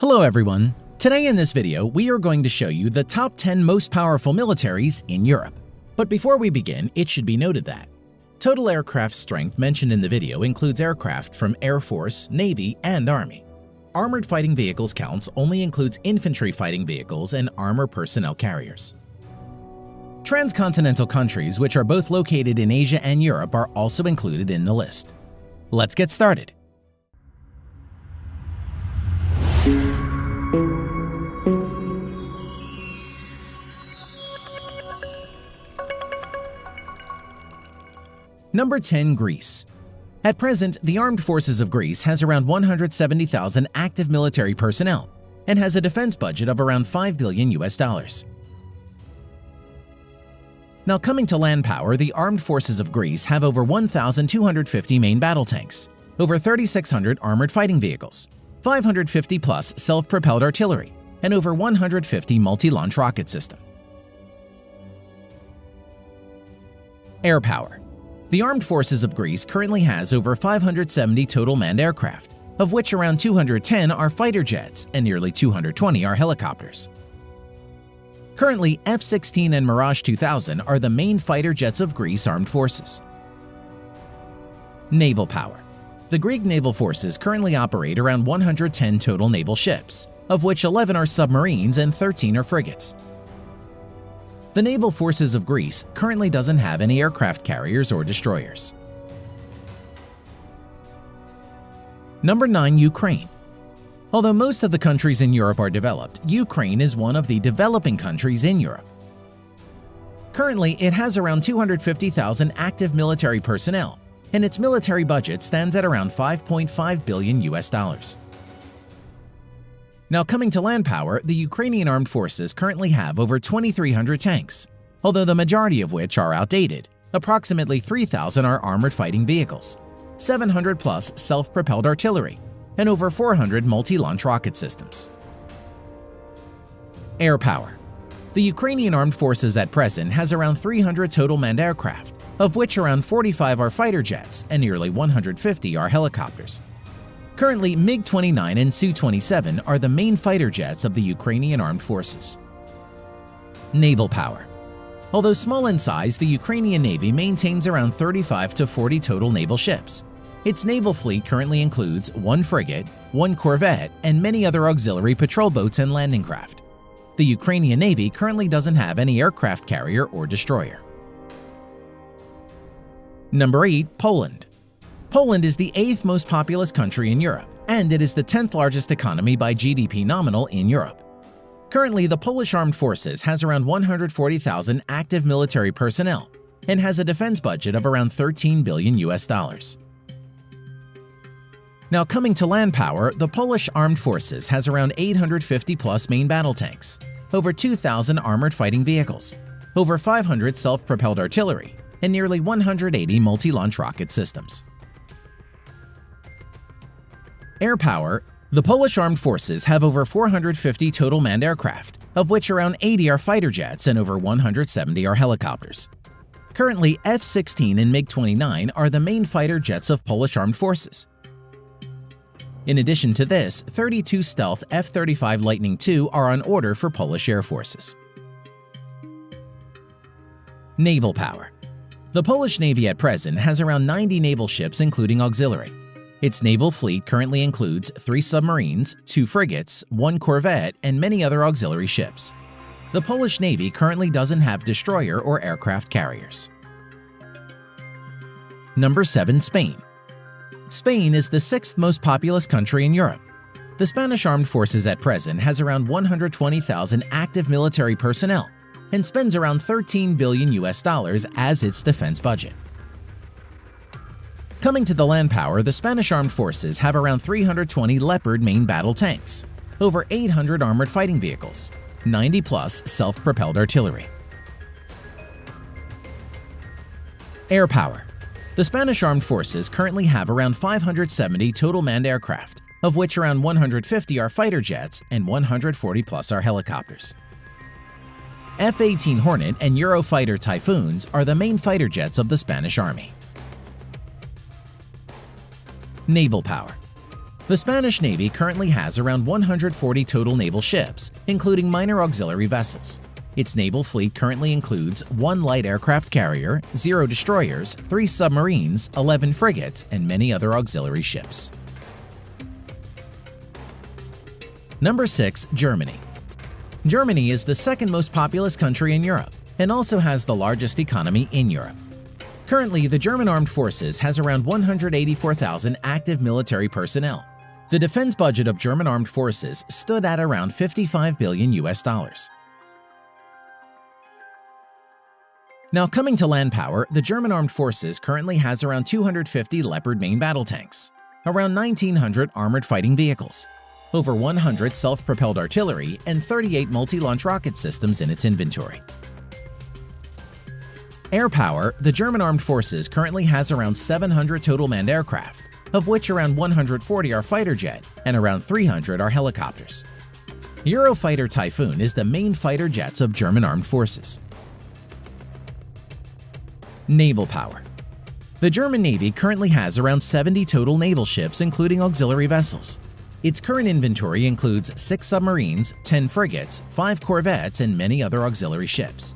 Hello everyone! Today in this video, we are going to show you the top 10 most powerful militaries in Europe. But before we begin, it should be noted that total aircraft strength mentioned in the video includes aircraft from Air Force, Navy, and Army. Armored fighting vehicles counts only includes infantry fighting vehicles and armor personnel carriers. Transcontinental countries, which are both located in Asia and Europe, are also included in the list. Let's get started. Number 10. Greece. At present, the Armed Forces of Greece has around 170,000 active military personnel and has a defense budget of around $5 billion. Now coming to land power, the Armed Forces of Greece have over 1,250 main battle tanks, over 3,600 armored fighting vehicles, 550 plus self-propelled artillery, and over 150 multi-launch rocket system. Air power. The Armed Forces of Greece currently has over 570 total manned aircraft, of which around 210 are fighter jets and nearly 220 are helicopters. Currently, F-16 and Mirage 2000 are the main fighter jets of Greece Armed Forces. Naval power. The Greek naval forces currently operate around 110 total naval ships, of which 11 are submarines and 13 are frigates. The Naval Forces of Greece currently doesn't have any aircraft carriers or destroyers. Number 9. Ukraine. Although most of the countries in Europe are developed, Ukraine is one of the developing countries in Europe. Currently, it has around 250,000 active military personnel, and its military budget stands at around $5.5 billion. Now coming to land power, the Ukrainian Armed Forces currently have over 2,300 tanks, although the majority of which are outdated. Approximately 3,000 are armored fighting vehicles, 700 plus self-propelled artillery, and over 400 multi-launch rocket systems. Air power. The Ukrainian Armed Forces at present has around 300 total manned aircraft, of which around 45 are fighter jets and nearly 150 are helicopters. Currently, MiG-29 and Su-27 are the main fighter jets of the Ukrainian Armed Forces. Naval power. Although small in size, the Ukrainian Navy maintains around 35 to 40 total naval ships. Its naval fleet currently includes 1 frigate, 1 corvette, and many other auxiliary patrol boats and landing craft. The Ukrainian Navy currently doesn't have any aircraft carrier or destroyer. Number 8. Poland. Poland is the 8th most populous country in Europe, and it is the 10th largest economy by GDP nominal in Europe. Currently, the Polish Armed Forces has around 140,000 active military personnel and has a defense budget of around $13 billion. Now coming to land power, the Polish Armed Forces has around 850 plus main battle tanks, over 2,000 armored fighting vehicles, over 500 self-propelled artillery, and nearly 180 multi-launch rocket systems. Air power. The Polish Armed Forces have over 450 total manned aircraft, of which around 80 are fighter jets and over 170 are helicopters. Currently, F-16 and MiG-29 are the main fighter jets of Polish Armed Forces. In addition to this, 32 stealth F-35 Lightning II are on order for Polish Air Forces. Naval power. The Polish Navy at present has around 90 naval ships including auxiliary. Its naval fleet currently includes 3 submarines, 2 frigates, 1 corvette, and many other auxiliary ships. The Polish Navy currently doesn't have destroyer or aircraft carriers. Number 7. Spain. Spain is the 6th most populous country in Europe. The Spanish Armed Forces at present has around 120,000 active military personnel and spends around $13 billion as its defense budget. Coming to the land power, the Spanish Armed Forces have around 320 Leopard main battle tanks, over 800 armored fighting vehicles, 90 plus self-propelled artillery. Air power. The Spanish Armed Forces currently have around 570 total manned aircraft, of which around 150 are fighter jets and 140 plus are helicopters. F-18 Hornet and Eurofighter Typhoons are the main fighter jets of the Spanish Army. Naval power. The Spanish Navy currently has around 140 total naval ships, including minor auxiliary vessels. Its naval fleet currently includes 1 light aircraft carrier, 0 destroyers, 3 submarines, 11 frigates, and many other auxiliary ships. Number 6. Germany. Germany is the second most populous country in Europe and also has the largest economy in Europe. Currently, the German Armed Forces has around 184,000 active military personnel. The defense budget of German Armed Forces stood at around $55 billion. Now, coming to land power, the German Armed Forces currently has around 250 Leopard main battle tanks, around 1,900 armored fighting vehicles, over 100 self-propelled artillery, and 38 multi-launch rocket systems in its inventory. Air power, the German Armed Forces currently has around 700 total manned aircraft, of which around 140 are fighter jet and around 300 are helicopters. Eurofighter Typhoon is the main fighter jets of German Armed Forces. Naval power. The German Navy currently has around 70 total naval ships, including auxiliary vessels. Its current inventory includes 6 submarines, 10 frigates, 5 corvettes, and many other auxiliary ships.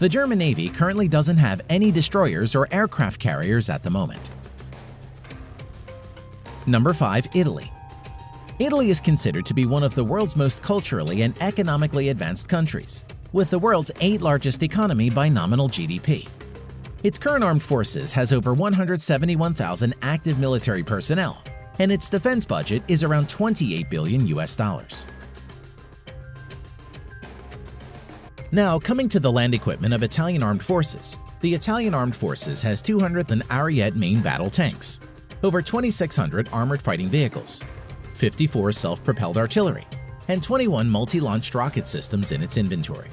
The German Navy currently doesn't have any destroyers or aircraft carriers at the moment. Number 5. Italy. Italy is considered to be one of the world's most culturally and economically advanced countries, with the world's 8th largest economy by nominal GDP. Its current armed forces has over 171,000 active military personnel, and its defense budget is around $28 billion. Now, coming to the land equipment of Italian Armed Forces, the Italian Armed Forces has 200 Ariete main battle tanks, over 2,600 armored fighting vehicles, 54 self-propelled artillery, and 21 multi-launched rocket systems in its inventory.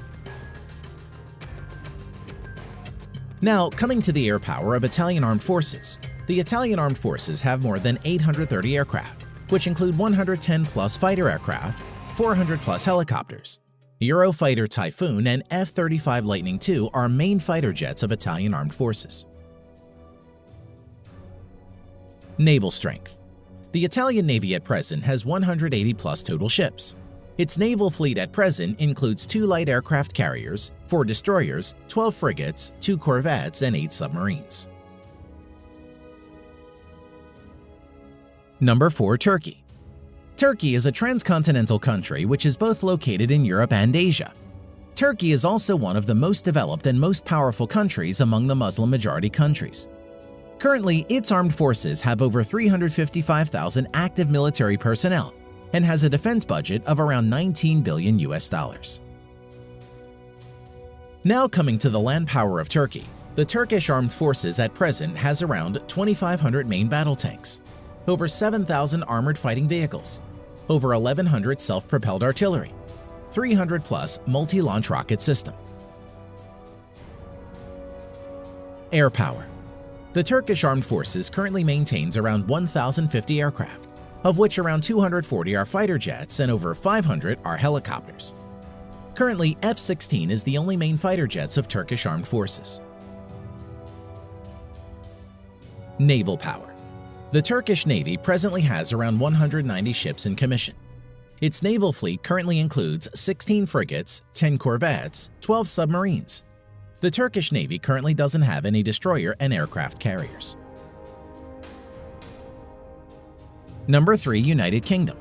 Now, coming to the air power of Italian Armed Forces, the Italian Armed Forces have more than 830 aircraft, which include 110-plus fighter aircraft, 400-plus helicopters. Eurofighter Typhoon and F-35 Lightning II are main fighter jets of Italian Armed Forces. Naval strength. The Italian Navy at present has 180-plus total ships. Its naval fleet at present includes 2 light aircraft carriers, 4 destroyers, 12 frigates, 2 corvettes, and 8 submarines. Number 4. Turkey. Turkey is a transcontinental country which is both located in Europe and Asia. Turkey is also one of the most developed and most powerful countries among the Muslim-majority countries. Currently, its armed forces have over 355,000 active military personnel and has a defense budget of around $19 billion. Now coming to the land power of Turkey, the Turkish Armed Forces at present has around 2,500 main battle tanks, over 7,000 armored fighting vehicles, over 1,100 self-propelled artillery, 300-plus multi-launch rocket system. Air power. The Turkish Armed Forces currently maintains around 1,050 aircraft, of which around 240 are fighter jets and over 500 are helicopters. Currently, F-16 is the only main fighter jets of Turkish Armed Forces. Naval power. The Turkish Navy presently has around 190 ships in commission. Its naval fleet currently includes 16 frigates, 10 corvettes, 12 submarines. The Turkish Navy currently doesn't have any destroyer and aircraft carriers. Number 3. United Kingdom.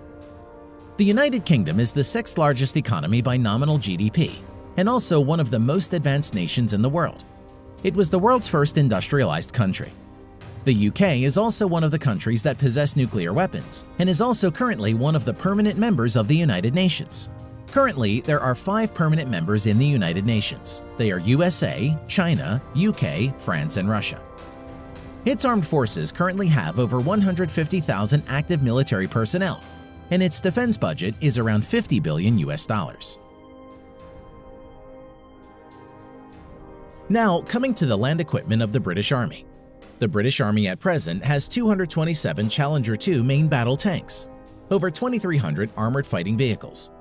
The United Kingdom is the 6th largest economy by nominal GDP and also one of the most advanced nations in the world. It was the world's first industrialized country. The UK is also one of the countries that possess nuclear weapons and is also currently one of the permanent members of the United Nations. Currently, there are 5 permanent members in the United Nations. They are USA, China, UK, France, and Russia. Its armed forces currently have over 150,000 active military personnel, and its defense budget is around $50 billion. Now, coming to the land equipment of the British Army. The British Army at present has 227 Challenger 2 main battle tanks, over 2,300 armored fighting vehicles,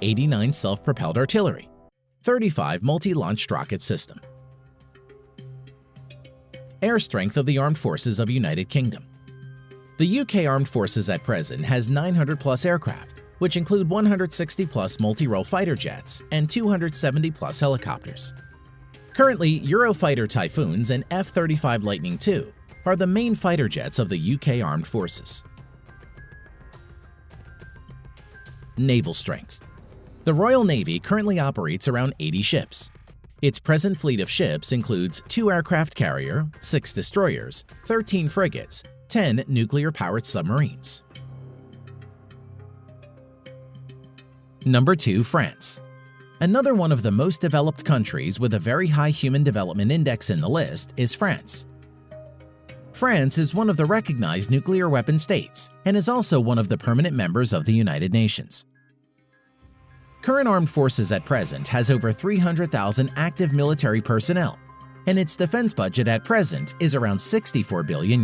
89 self-propelled artillery, 35 multi-launched rocket system. Air strength of the Armed Forces of United Kingdom. The UK Armed Forces at present has 900-plus aircraft, which include 160-plus multi-role fighter jets and 270-plus helicopters. Currently, Eurofighter Typhoons and F-35 Lightning II are the main fighter jets of the UK Armed Forces. Naval strength. The Royal Navy currently operates around 80 ships. Its present fleet of ships includes 2 aircraft carrier, 6 destroyers, 13 frigates, 10 nuclear-powered submarines. Number 2. France. Another one of the most developed countries with a very high Human Development Index in the list is France. France is one of the recognized nuclear weapon states and is also one of the permanent members of the United Nations. Current armed forces at present has over 300,000 active military personnel, and its defense budget at present is around $64 billion.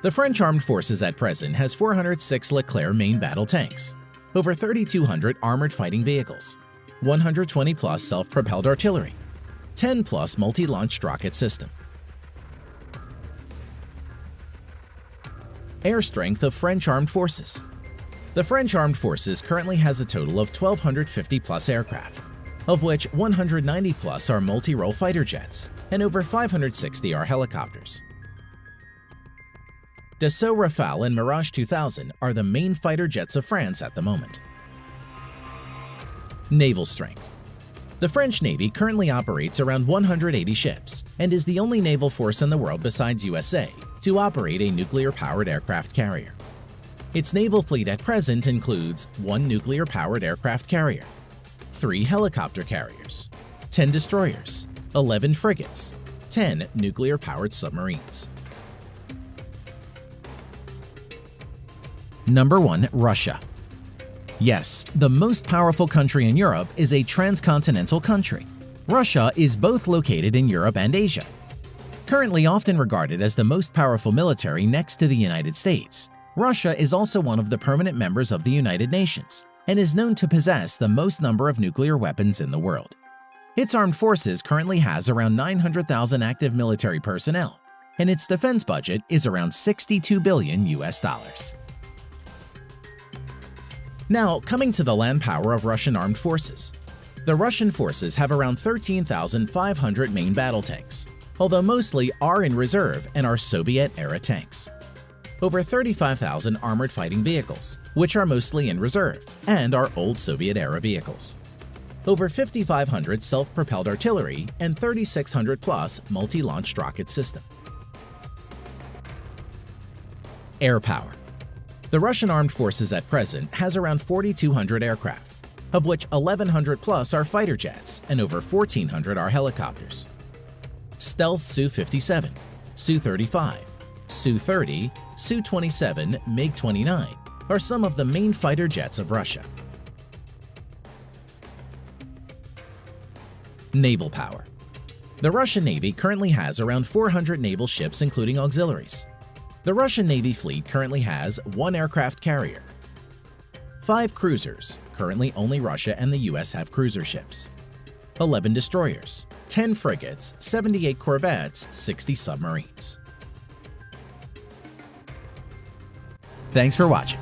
The French Armed Forces at present has 406 Leclerc main battle tanks, over 3,200 armored fighting vehicles, 120-plus self-propelled artillery, 10-plus multi-launched rocket system. Air strength of French Armed Forces. The French Armed Forces currently has a total of 1,250-plus aircraft, of which 190-plus are multi-role fighter jets and over 560 are helicopters. Dassault Rafale and Mirage 2000 are the main fighter jets of France at the moment. Naval strength. The French Navy currently operates around 180 ships and is the only naval force in the world besides USA to operate a nuclear-powered aircraft carrier. Its naval fleet at present includes 1 nuclear-powered aircraft carrier, 3 helicopter carriers, 10 destroyers, 11 frigates, 10 nuclear-powered submarines. Number 1. Russia. Yes, the most powerful country in Europe is a transcontinental country. Russia is both located in Europe and Asia. Currently often regarded as the most powerful military next to the United States, Russia is also one of the permanent members of the United Nations and is known to possess the most number of nuclear weapons in the world. Its armed forces currently has around 900,000 active military personnel, and its defense budget is around $62 billion. Now, coming to the land power of Russian armed forces. The Russian forces have around 13,500 main battle tanks, although mostly are in reserve and are Soviet-era tanks. Over 35,000 armored fighting vehicles, which are mostly in reserve and are old Soviet-era vehicles. Over 5,500 self-propelled artillery and 3,600-plus multi-launched rocket system. Air power. The Russian armed forces at present has around 4,200 aircraft, of which 1,100-plus are fighter jets and over 1,400 are helicopters. Stealth Su-57, Su-35, Su-30, Su-27, MiG-29 are some of the main fighter jets of Russia. Naval power. The Russian Navy currently has around 400 naval ships including auxiliaries. The Russian Navy fleet currently has 1 aircraft carrier, 5 cruisers, currently only Russia and the US have cruiser ships, 11 destroyers, 10 frigates, 78 corvettes, 60 submarines. Thanks for watching.